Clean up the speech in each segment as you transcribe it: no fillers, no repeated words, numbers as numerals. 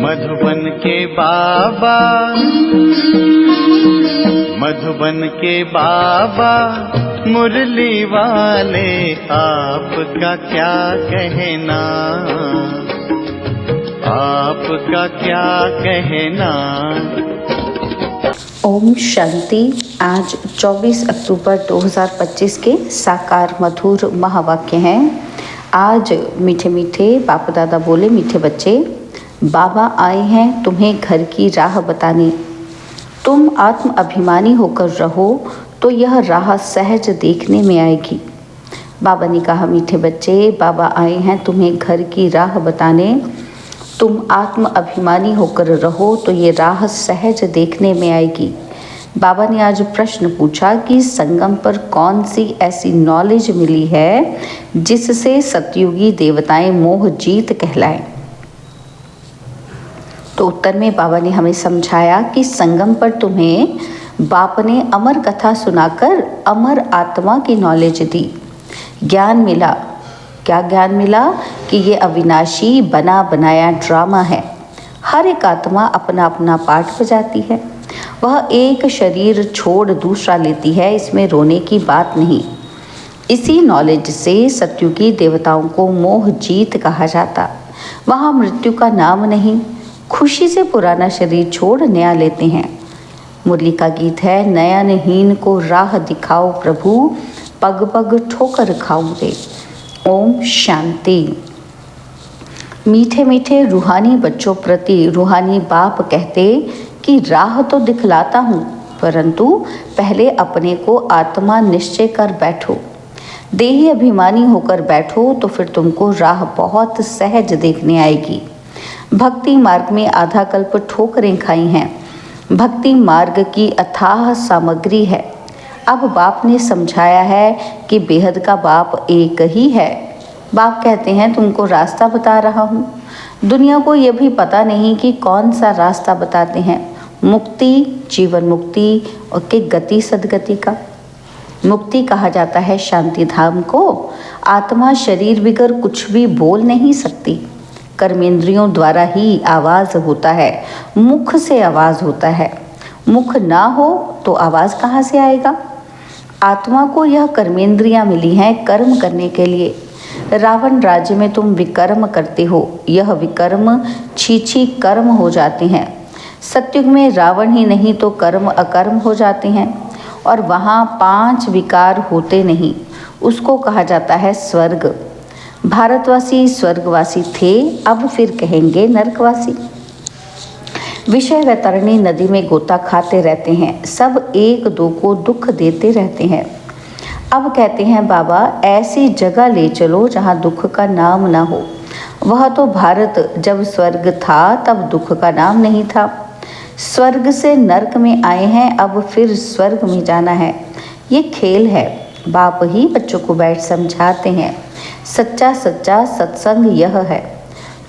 मधुबन के बाबा, मधुबन के बाबा मुरली वाले, आपका क्या कहना, आपका क्या कहना। ओम शांति। आज 24 अक्टूबर 2025 के साकार मधुर महावाक्य हैं। आज मीठे मीठे बाप दादा बोले, मीठे बच्चे, बाबा आए हैं तुम्हें घर की राह बताने। तुम आत्म अभिमानी होकर रहो तो यह राह सहज देखने में आएगी। बाबा ने कहा, मीठे बच्चे, बाबा आए हैं तुम्हें घर की राह बताने। तुम आत्म अभिमानी होकर रहो तो ये राह सहज देखने में आएगी। बाबा ने आज प्रश्न पूछा कि संगम पर कौन सी ऐसी नॉलेज मिली है जिससे सतयुगी देवताएं मोह जीत कहलाएं। तो उत्तर में बाबा ने हमें समझाया कि संगम पर तुम्हें बाप ने अमर कथा सुनाकर अमर आत्मा की नॉलेज दी। ज्ञान मिला। क्या ज्ञान मिला? कि ये अविनाशी बना बनाया ड्रामा है। हर एक आत्मा अपना अपना पार्ट बजाती है। वह एक शरीर छोड़ दूसरा लेती है, इसमें रोने की बात नहीं। इसी नॉलेज से सतयुगी देवताओं को मोह जीत कहा जाता। वहाँ मृत्यु का नाम नहीं। खुशी से पुराना शरीर छोड़ नया लेते हैं। मुरली का गीत है, नयन हीन को राह दिखाओ प्रभु, पग पग ठोकर खाऊं रे। ओम शांति। मीठे मीठे रूहानी बच्चों प्रति रूहानी बाप कहते कि राह तो दिखलाता हूँ, परंतु पहले अपने को आत्मा निश्चय कर बैठो। देही अभिमानी होकर बैठो तो फिर तुमको राह बहुत सहज देखने आएगी। भक्ति मार्ग में आधा कल्प ठोकरें खाई हैं। भक्ति मार्ग की अथाह सामग्री है। अब बाप ने समझाया है कि बेहद का बाप एक ही है। बाप कहते हैं तुमको रास्ता बता रहा हूँ। दुनिया को यह भी पता नहीं कि कौन सा रास्ता बताते हैं। मुक्ति, जीवन मुक्ति और के गति सदगति का। मुक्ति कहा जाता है शांति धाम को। आत्मा शरीर बिगर कुछ भी बोल नहीं सकती। कर्मेंद्रियों द्वारा ही आवाज़ होता है। मुख से आवाज़ होता है। मुख ना हो तो आवाज़ कहाँ से आएगा? आत्मा को यह कर्मेंद्रियां मिली हैं कर्म करने के लिए। रावण राज्य में तुम विकर्म करते हो। यह विकर्म छीछी कर्म हो जाते हैं। सत्युग में रावण ही नहीं तो कर्म अकर्म हो जाते हैं और वहाँ 5 विकार होते नहीं। उसको कहा जाता है स्वर्ग। भारतवासी स्वर्गवासी थे, अब फिर कहेंगे नरकवासी। विषय वैतरणी नदी में गोता खाते रहते हैं। सब एक दो को दुख देते रहते हैं। अब कहते हैं बाबा ऐसी जगह ले चलो जहाँ दुख का नाम ना हो। वह तो भारत जब स्वर्ग था तब दुख का नाम नहीं था। स्वर्ग से नरक में आए हैं, अब फिर स्वर्ग में जाना है। ये खेल है। बाप ही बच्चों को बैठ समझाते हैं। सच्चा सच्चा सत्संग यह है।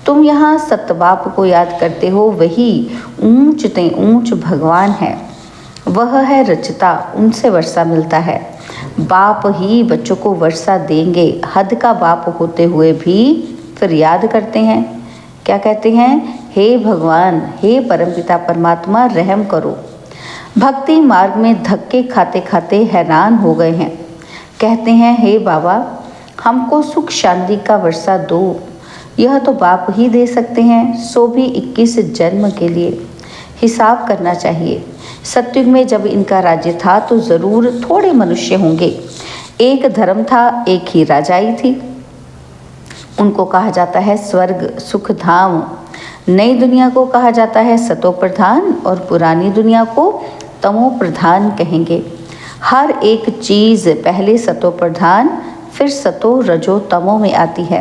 तुम यहाँ सतबाप को याद करते हो, वही ऊंच ते ऊंच भगवान है। वह है रचता, उनसे वर्षा मिलता है। बाप ही बच्चों को वर्षा देंगे। हद का बाप होते हुए भी फिर याद करते हैं। क्या कहते हैं? हे भगवान, हे परमपिता परमात्मा, रहम करो। भक्ति मार्ग में धक्के खाते खाते हैरान हो गए हैं। कहते हैं, हे बाबा, हमको सुख शांति का वर्षा दो। यह तो बाप ही दे सकते हैं, सो भी 21 जन्म के लिए। हिसाब करना चाहिए। सत्युग में जब इनका राज्य था तो ज़रूर थोड़े मनुष्य होंगे। एक धर्म था, एक ही राजाई थी। उनको कहा जाता है स्वर्ग सुख धाम। नई दुनिया को कहा जाता है सतो प्रधान और पुरानी दुनिया को तमो प्रधान कहेंगे। हर एक चीज़ पहले सतो प्रधान फिर सतो रजो तमो में आती है।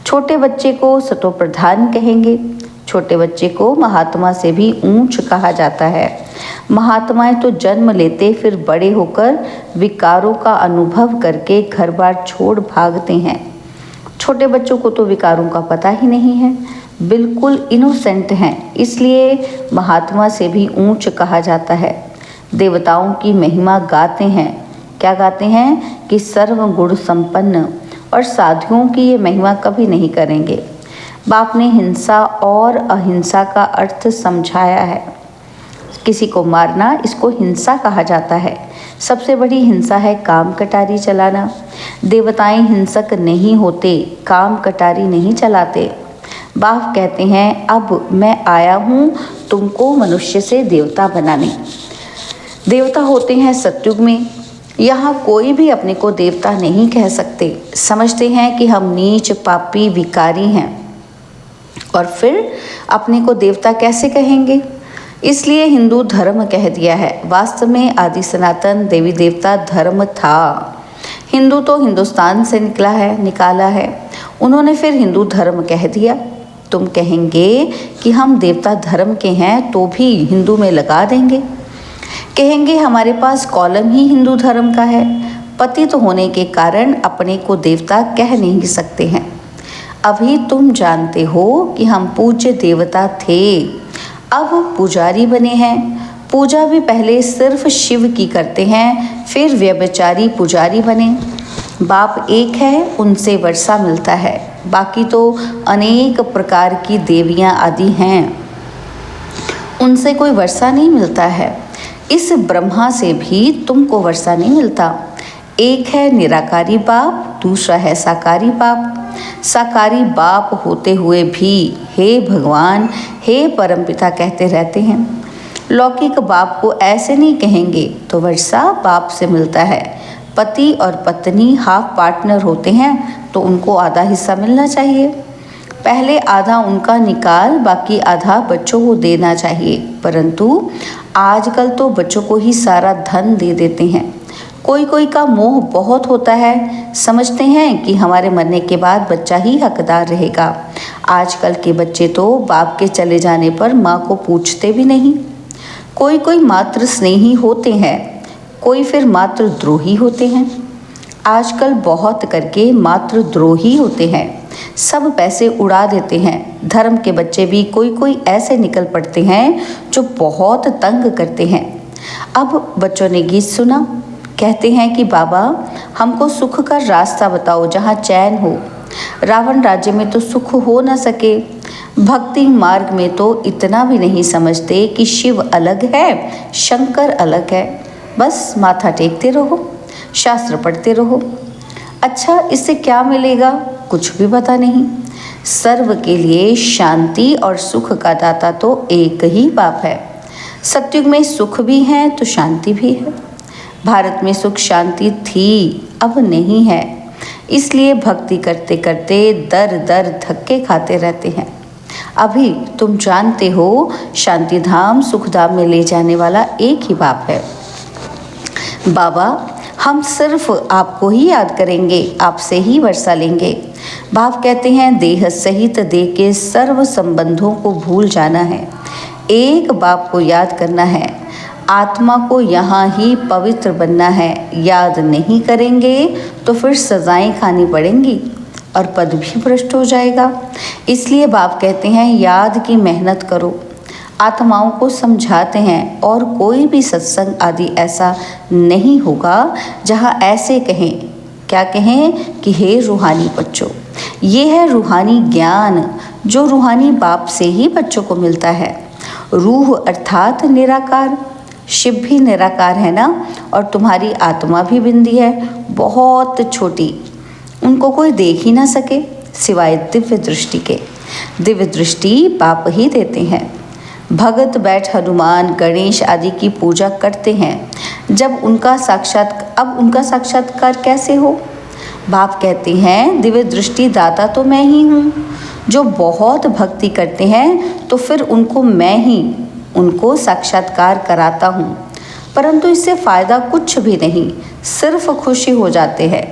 छोटे बच्चे को सतो प्रधान कहेंगे। छोटे बच्चे को महात्मा से भी ऊंच कहा जाता है। महात्माएं तो जन्म लेते फिर बड़े होकर विकारों का अनुभव करके घर बार छोड़ भागते हैं। छोटे बच्चों को तो विकारों का पता ही नहीं है, बिल्कुल इनोसेंट हैं, इसलिए महात्मा से भी ऊंच कहा जाता है। देवताओं की महिमा गाते हैं। क्या गाते हैं? कि सर्व गुण संपन्न, और साधुओं की ये महिमा कभी नहीं करेंगे। बाप ने हिंसा और अहिंसा का अर्थ समझाया है। किसी को मारना, इसको हिंसा कहा जाता है। सबसे बड़ी हिंसा है काम कटारी चलाना। देवताएं हिंसक नहीं होते, काम कटारी नहीं चलाते। बाप कहते हैं अब मैं आया हूँ तुमको मनुष्य से देवता बनाने। देवता होते हैं सतयुग में। यहाँ कोई भी अपने को देवता नहीं कह सकते। समझते हैं कि हम नीच पापी विकारी हैं और फिर अपने को देवता कैसे कहेंगे। इसलिए हिंदू धर्म कह दिया है। वास्तव में आदि सनातन देवी देवता धर्म था। हिंदू तो हिंदुस्तान से निकाला है। उन्होंने फिर हिंदू धर्म कह दिया। तुम कहेंगे कि हम देवता धर्म के हैं तो भी हिंदू में लगा देंगे। कहेंगे हमारे पास कॉलम ही हिंदू धर्म का है। पतित होने के कारण अपने को देवता कह नहीं सकते हैं। अभी तुम जानते हो कि हम पूज्य देवता थे, अब पुजारी बने हैं। पूजा भी पहले सिर्फ शिव की करते हैं, फिर व्यभिचारी पुजारी बने। बाप एक है, उनसे वर्षा मिलता है। बाकी तो अनेक प्रकार की देवियां आदि हैं, उनसे कोई वर्षा नहीं मिलता है। इस ब्रह्मा से भी तुमको वर्षा नहीं मिलता। एक है निराकारी बाप, दूसरा है साकारी बाप। साकारी बाप होते हुए भी हे भगवान, हे परमपिता कहते रहते हैं। लौकिक बाप को ऐसे नहीं कहेंगे तो वर्षा बाप से मिलता है। पति और पत्नी हाफ पार्टनर होते हैं तो उनको आधा हिस्सा मिलना चाहिए। पहले आधा उनका निकाल, बाकी आधा बच्चों को देना चाहिए। परंतु आजकल तो बच्चों को ही सारा धन दे देते हैं। कोई कोई का मोह बहुत होता है, समझते हैं कि हमारे मरने के बाद बच्चा ही हकदार रहेगा। आजकल के बच्चे तो बाप के चले जाने पर माँ को पूछते भी नहीं। कोई कोई मातृ स्नेही होते हैं, कोई फिर मातृ द्रोही होते हैं। आजकल बहुत करके मातृ द्रोही होते हैं, सब पैसे उड़ा देते हैं। धर्म के बच्चे भी कोई कोई ऐसे निकल पड़ते हैं जो बहुत तंग करते हैं। अब बच्चों ने गीत सुना, कहते हैं कि बाबा हमको सुख का रास्ता बताओ जहाँ चैन हो। रावण राज्य में तो सुख हो न सके। भक्ति मार्ग में तो इतना भी नहीं समझते कि शिव अलग है, शंकर अलग है। बस माथा टेकते रहो, शास्त्र पढ़ते रहो। अच्छा, इससे क्या मिलेगा? कुछ भी पता नहीं। सर्व के लिए शांति और सुख का दाता तो एक ही बाप है। सतयुग में सुख भी है तो शांति भी है। भारत में सुख शांति थी, अब नहीं है। इसलिए भक्ति करते करते दर दर धक्के खाते रहते हैं। अभी तुम जानते हो शांति धाम सुख धाम में ले जाने वाला एक ही बाप है। बाबा हम सिर्फ आपको ही याद करेंगे, आपसे ही वर्षा लेंगे। बाप कहते हैं देह सहित देह के सर्व संबंधों को भूल जाना है, एक बाप को याद करना है। आत्मा को यहाँ ही पवित्र बनना है। याद नहीं करेंगे तो फिर सजाएं खानी पड़ेंगी और पद भी भ्रष्ट हो जाएगा। इसलिए बाप कहते हैं याद की मेहनत करो। आत्माओं को समझाते हैं और कोई भी सत्संग आदि ऐसा नहीं होगा जहाँ ऐसे कहें, क्या कहें कि हे रूहानी बच्चों, ये है रूहानी ज्ञान जो रूहानी बाप से ही बच्चों को मिलता है। रूह अर्थात निराकार, शिव भी निराकार है ना, और तुम्हारी आत्मा भी बिंदी है, बहुत छोटी। उनको कोई देख ही ना सके सिवाय दिव्य दृष्टि के। दिव्य दृष्टि बाप ही देते हैं। भगत बैठ हनुमान गणेश आदि की पूजा करते हैं। अब उनका साक्षात्कार कैसे हो? बाप कहते हैं दिव्य दृष्टि दाता तो मैं ही हूँ। जो बहुत भक्ति करते हैं तो फिर उनको मैं ही उनको साक्षात्कार कराता हूँ। परंतु इससे फ़ायदा कुछ भी नहीं, सिर्फ खुशी हो जाते हैं।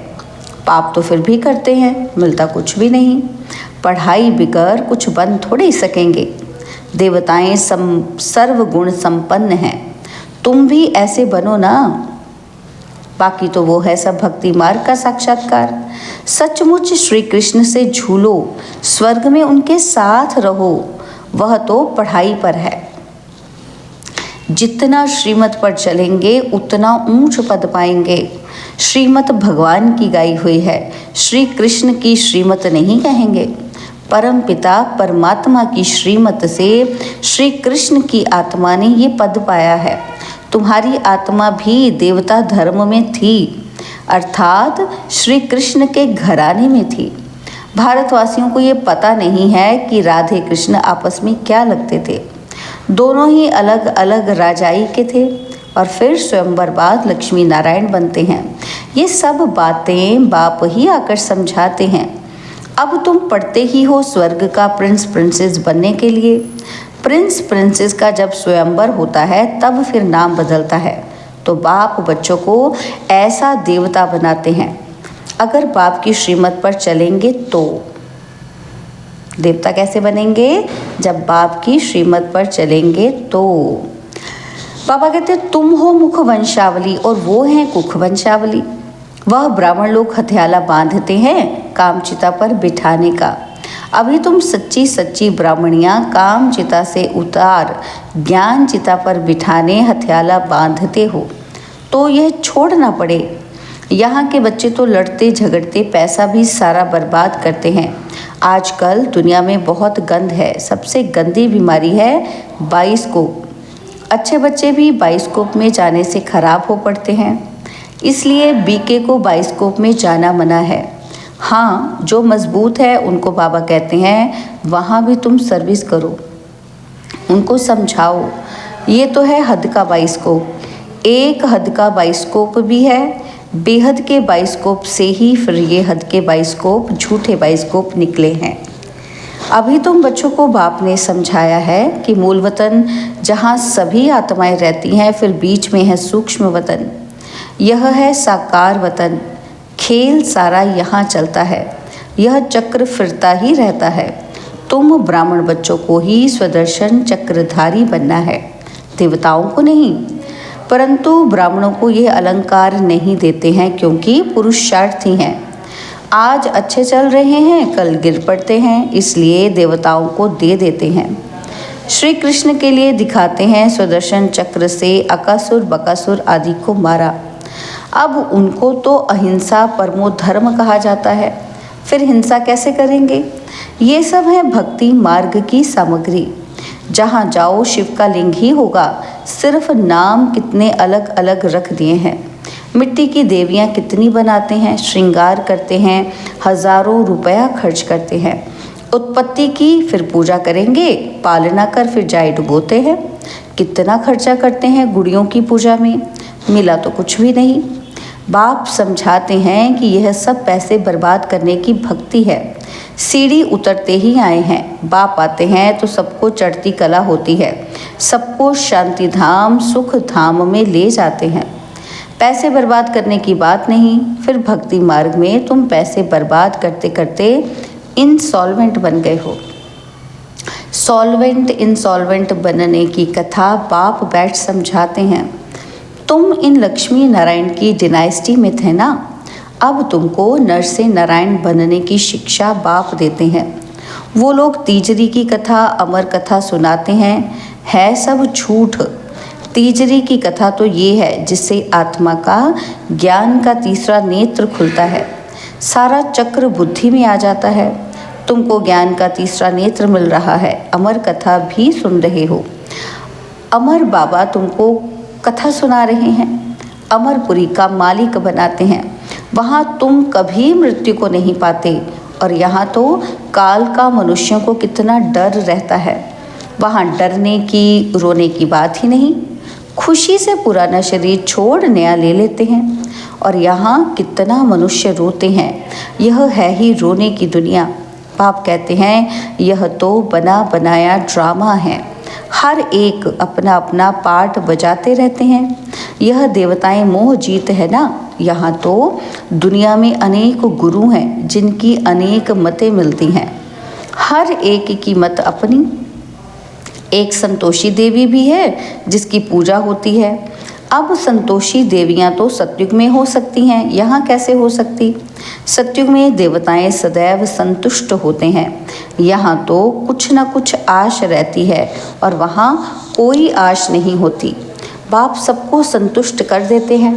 पाप तो फिर भी करते हैं, मिलता कुछ भी नहीं। पढ़ाई बिगर कुछ बन थोड़े ही सकेंगे। देवताएं सर्व गुण संपन्न हैं, तुम भी ऐसे बनो ना। बाकी तो वो है सब भक्ति मार्ग का साक्षात्कार। सचमुच श्री कृष्ण से झूलो, स्वर्ग में उनके साथ रहो, वह तो पढ़ाई पर है। जितना श्रीमत पर चलेंगे उतना ऊंच पद पाएंगे। श्रीमत भगवान की गाई हुई है, श्री कृष्ण की श्रीमत नहीं कहेंगे। परम पिता परमात्मा की श्रीमत से श्री कृष्ण की आत्मा ने ये पद पाया है। तुम्हारी आत्मा भी देवता धर्म में थी, अर्थात श्री कृष्ण के घराने में थी। भारतवासियों को ये पता नहीं है कि राधे कृष्ण आपस में क्या लगते थे। दोनों ही अलग अलग राजाई के थे और फिर स्वयंवर बाद लक्ष्मी नारायण बनते हैं। ये सब बातें बाप ही आकर समझाते हैं। अब तुम पढ़ते ही हो स्वर्ग का प्रिंस प्रिंसेस बनने के लिए। प्रिंस प्रिंसेस का जब स्वयंवर होता है तब फिर नाम बदलता है। तो बाप बच्चों को ऐसा देवता बनाते हैं। अगर बाप की श्रीमत पर चलेंगे तो देवता कैसे बनेंगे? जब बाप की श्रीमत पर चलेंगे तो। बाबा कहते हैं तुम हो मुख वंशावली और वो हैं कुख वंशावली। वह ब्राह्मण लोग हथियाला बांधते हैं कामचिता पर बिठाने का। अभी तुम सच्ची सच्ची ब्राह्मणियाँ कामचिता से उतार ज्ञान चिता पर बिठाने हथियाला बांधते हो तो यह छोड़ना पड़े। यहाँ के बच्चे तो लड़ते झगड़ते पैसा भी सारा बर्बाद करते हैं। आजकल दुनिया में बहुत गंद है। सबसे गंदी बीमारी है बाइस्कोप। अच्छे बच्चे भी बाइस्कोप में जाने से खराब हो पड़ते हैं। इसलिए बीके को बाइस्कोप में जाना मना है। हाँ, जो मजबूत है उनको बाबा कहते हैं वहाँ भी तुम सर्विस करो, उनको समझाओ। ये तो है हद का बाइस्कोप। एक हद का बाइस्कोप भी है। बेहद के बाइस्कोप से ही फिर ये हद के बाइस्कोप झूठे बाइस्कोप निकले हैं। अभी तुम बच्चों को बाप ने समझाया है कि मूल वतन जहाँ सभी आत्माएं रहती हैं, फिर बीच में है सूक्ष्म वतन। यह है साकार वतन। खेल सारा यहाँ चलता है। यह चक्र फिरता ही रहता है। तुम ब्राह्मण बच्चों को ही स्वदर्शन चक्रधारी बनना है, देवताओं को नहीं। परंतु ब्राह्मणों को ये अलंकार नहीं देते हैं क्योंकि पुरुषार्थी हैं। आज अच्छे चल रहे हैं, कल गिर पड़ते हैं, इसलिए देवताओं को दे देते हैं। श्री कृष्ण के लिए दिखाते हैं स्वदर्शन चक्र से अकासुर बकासुर आदि को मारा। अब उनको तो अहिंसा परमो धर्म कहा जाता है, फिर हिंसा कैसे करेंगे? ये सब है भक्ति मार्ग की सामग्री। जहाँ जाओ शिव का लिंग ही होगा। सिर्फ नाम कितने अलग अलग रख दिए हैं। मिट्टी की देवियाँ कितनी बनाते हैं, श्रृंगार करते हैं, हजारों रुपया खर्च करते हैं। उत्पत्ति की फिर पूजा करेंगे, पालना कर फिर जाए डुबोते हैं। कितना खर्चा करते हैं गुड़ियों की पूजा में, मिला तो कुछ भी नहीं। बाप समझाते हैं कि यह सब पैसे बर्बाद करने की भक्ति है। सीढ़ी उतरते ही आए हैं। बाप आते हैं तो सबको चढ़ती कला होती है। सबको शांति धाम सुख धाम में ले जाते हैं। पैसे बर्बाद करने की बात नहीं। फिर भक्ति मार्ग में तुम पैसे बर्बाद करते करते इंसॉल्वेंट बन गए हो। सॉल्वेंट इंसॉल्वेंट बनने की कथा बाप बैठ समझाते हैं। तुम इन लक्ष्मी नारायण की डिनाइस्टी में थे ना, अब तुमको नर से नारायण बनने की शिक्षा बाप देते हैं। वो लोग तीजरी की कथा अमर कथा सुनाते हैं, है सब झूठ। तीजरी की कथा तो ये है जिससे आत्मा का ज्ञान का तीसरा नेत्र खुलता है। सारा चक्र बुद्धि में आ जाता है। तुमको ज्ञान का तीसरा नेत्र मिल रहा है। अमर कथा भी सुन रहे हो। अमर बाबा तुमको कथा सुना रहे हैं। अमरपुरी का मालिक बनाते हैं। वहाँ तुम कभी मृत्यु को नहीं पाते। और यहाँ तो काल का मनुष्यों को कितना डर रहता है। वहाँ डरने की रोने की बात ही नहीं। खुशी से पुराना शरीर छोड़ नया ले लेते हैं। और यहाँ कितना मनुष्य रोते हैं। यह है ही रोने की दुनिया। बाप कहते हैं यह तो बना बनाया ड्रामा है। हर एक अपना अपना पार्ट बजाते रहते हैं। यह देवताएं मोह जीत है ना। यहाँ तो दुनिया में अनेक गुरु हैं जिनकी अनेक मतें मिलती हैं। हर एक की मत अपनी। एक संतोषी देवी भी है जिसकी पूजा होती है। अब संतोषी देवियाँ तो सतयुग में हो सकती हैं, यहाँ कैसे हो सकती? सतयुग में देवताएं सदैव संतुष्ट होते हैं। यहाँ तो कुछ न कुछ आश रहती है और वहाँ कोई आश नहीं होती। बाप सबको संतुष्ट कर देते हैं।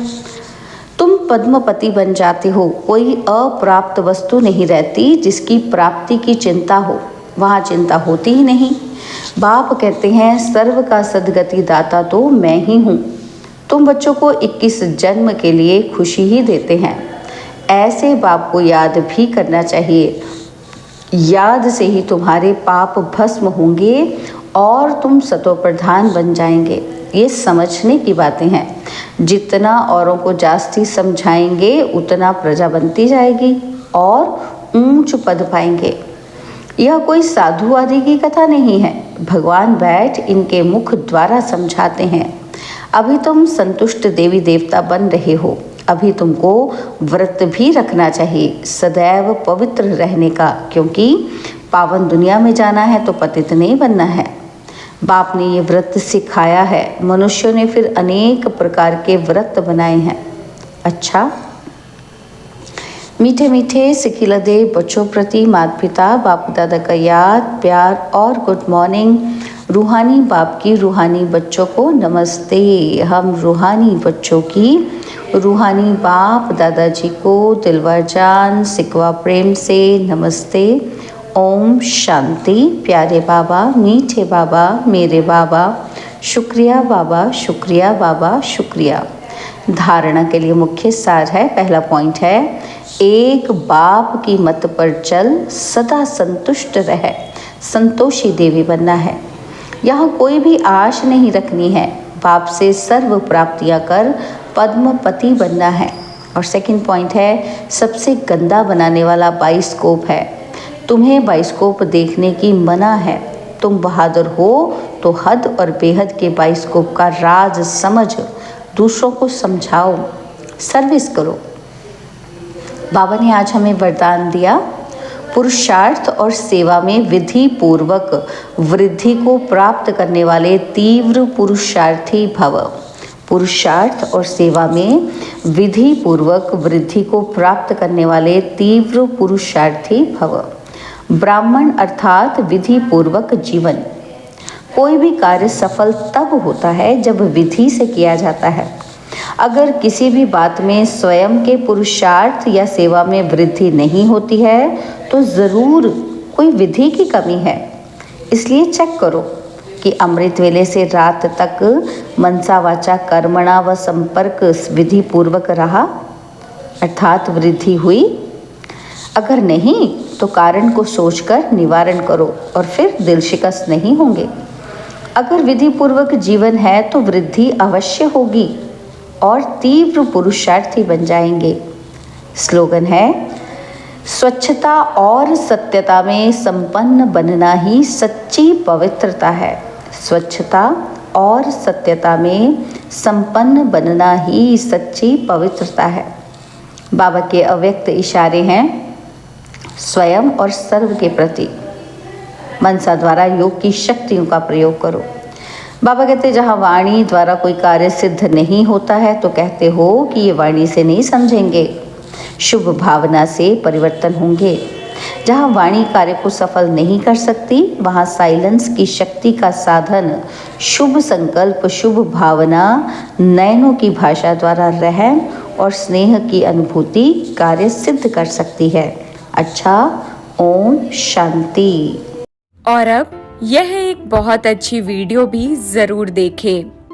तुम पद्मपति बन जाते हो, कोई अप्राप्त वस्तु नहीं रहती जिसकी प्राप्ति की चिंता हो, वहाँ चिंता होती ही नहीं। बाप कहते हैं सर्व का सद्गति दाता तो मैं ही हूँ। तुम बच्चों को 21 जन्म के लिए खुशी ही देते हैं। ऐसे बाप को याद भी करना चाहिए। याद से ही तुम्हारे पाप भस्म होंगे और तुम सतो प्रधान बन जाएंगे। ये समझने की बातें हैं। जितना औरों को जास्ती समझाएंगे उतना प्रजा बनती जाएगी और ऊंच पद पाएंगे। यह कोई साधु आदि की कथा नहीं है। भगवान बैठ इनके मुख द्वारा समझाते हैं। अभी तुम संतुष्ट देवी देवता बन रहे हो। अभी तुमको व्रत भी रखना चाहिए, सदैव पवित्र रहने का, क्योंकि पावन दुनिया में जाना है तो पतित नहीं बनना है। बाप ने ये व्रत सिखाया है। मनुष्यों ने फिर अनेक प्रकार के व्रत बनाए हैं। अच्छा, मीठे मीठे सिखिलदे बच्चों प्रति माता पिता बाप दादा का याद, प्यार और गुड मॉर्निंग। रूहानी बाप की रूहानी बच्चों को नमस्ते। हम रूहानी बच्चों की रूहानी बाप दादाजी को दिलवर जान सिकवा प्रेम से नमस्ते। ओम शांति। प्यारे बाबा, मीठे बाबा, मेरे बाबा, शुक्रिया बाबा, शुक्रिया बाबा, शुक्रिया। धारणा के लिए मुख्य सार है। पहला पॉइंट है, एक बाप की मत पर चल, सदा संतुष्ट रह, संतोषी देवी बनना है। यहाँ कोई भी आश नहीं रखनी है। बाप से सर्व प्राप्तियाँ कर पद्मपति बनना है। और सेकंड पॉइंट है, सबसे गंदा बनाने वाला बाइस्कोप है। तुम्हें बाइस्कोप देखने की मना है। तुम बहादुर हो तो हद और बेहद के बाइस्कोप का राज समझ दूसरों को समझाओ, सर्विस करो। बाबा ने आज हमें वरदान दिया, पुरुषार्थ और सेवा में विधि पूर्वक वृद्धि को प्राप्त करने वाले तीव्र पुरुषार्थी भव। पुरुषार्थ और सेवा में विधि पूर्वक वृद्धि को प्राप्त करने वाले तीव्र पुरुषार्थी भव। ब्राह्मण अर्थात विधि पूर्वक जीवन। कोई भी कार्य सफल तब होता है जब विधि से किया जाता है। अगर किसी भी बात में स्वयं के पुरुषार्थ या सेवा में वृद्धि नहीं होती है तो ज़रूर कोई विधि की कमी है। इसलिए चेक करो कि अमृत वेले से रात तक मनसा वाचा कर्मणा व संपर्क विधि पूर्वक रहा, अर्थात वृद्धि हुई। अगर नहीं तो कारण को सोचकर निवारण करो और फिर दिल शिकस्त नहीं होंगे। अगर विधि पूर्वक जीवन है तो वृद्धि अवश्य होगी और तीव्र पुरुषार्थी बन जाएंगे। स्लोगन है, स्वच्छता और सत्यता में संपन्न बनना ही सच्ची पवित्रता है। स्वच्छता और सत्यता में संपन्न बनना ही सच्ची पवित्रता है। बाबा के अव्यक्त इशारे हैं स्वयं और सर्व के प्रति। मनसा द्वारा योग की शक्तियों का प्रयोग करो। बाबा कहते जहाँ वाणी द्वारा कोई कार्य सिद्ध नहीं होता है तो कहते हो कि ये वाणी से नहीं समझेंगे, शुभ भावना से परिवर्तन होंगे। जहाँ वाणी कार्य को सफल नहीं कर सकती वहाँ साइलेंस की शक्ति का साधन शुभ संकल्प, शुभ भावना, नयनों की भाषा द्वारा रहम और स्नेह की अनुभूति कार्य सिद्ध कर सकती है। अच्छा, ओम शांति। और अब यह एक बहुत अच्छी वीडियो भी ज़रूर देखें।